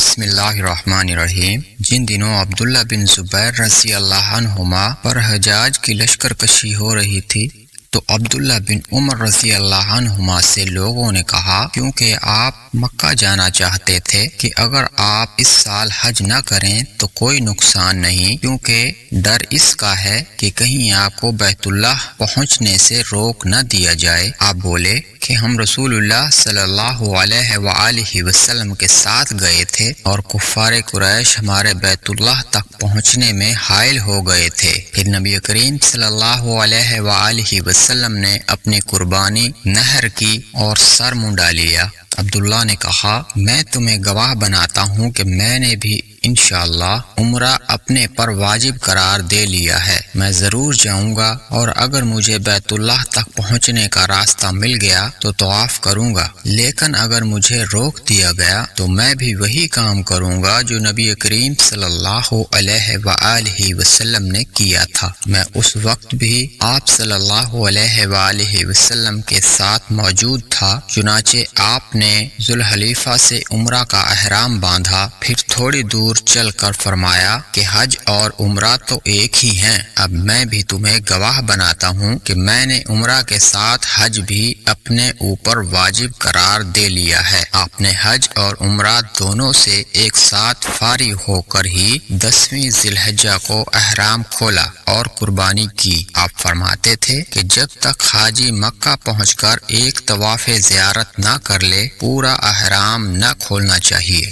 بسم اللہ الرحمن الرحیم۔ جن دنوں عبداللہ بن زبیر رضی اللہ عنہما پر حجاج کی لشکر کشی ہو رہی تھی تو عبداللہ بن عمر رضی اللہ عنہما سے لوگوں نے کہا، کیونکہ آپ مکہ جانا چاہتے تھے، کہ اگر آپ اس سال حج نہ کریں تو کوئی نقصان نہیں، کیونکہ ڈر اس کا ہے کہ کہیں آپ کو بیت اللہ پہنچنے سے روک نہ دیا جائے۔ آپ بولے کہ ہم رسول اللہ صلی اللہ علیہ وآلہ وسلم کے ساتھ گئے تھے اور کفار قریش ہمارے بیت اللہ تک پہنچنے میں حائل ہو گئے تھے۔ پھر نبی کریم صلی اللہ علیہ وآلہ وسلم نے اپنی قربانی نحر کی اور سر منڈا لیا۔ عبداللہ نے کہا، میں تمہیں گواہ بناتا ہوں کہ میں نے بھی انشاءاللہ عمرہ اپنے پر واجب قرار دے لیا ہے۔ میں ضرور جاؤں گا، اور اگر مجھے بیت اللہ تک پہنچنے کا راستہ مل گیا تو طواف کروں گا، لیکن اگر مجھے روک دیا گیا تو میں بھی وہی کام کروں گا جو نبی کریم صلی اللہ علیہ وآلہ وسلم نے کیا تھا۔ میں اس وقت بھی آپ صلی اللہ علیہ وآلہ وسلم کے ساتھ موجود تھا۔ چنانچہ آپ نے ذوالحلیفہ سے عمرہ کا احرام باندھا، پھر تھوڑی دور چل کر فرمایا کہ حج اور عمرہ تو ایک ہی ہیں۔ اب میں بھی تمہیں گواہ بناتا ہوں کہ میں نے عمرہ کے ساتھ حج بھی اپنے اوپر واجب قرار دے لیا ہے۔ آپ نے حج اور عمرہ دونوں سے ایک ساتھ فارغ ہو کر ہی 10ویں ذی الحجہ کو احرام کھولا اور قربانی کی۔ آپ فرماتے تھے کہ جب تک حاجی مکہ پہنچ کر ایک طواف زیارت نہ کر لے، پورا احرام نہ کھولنا چاہیے۔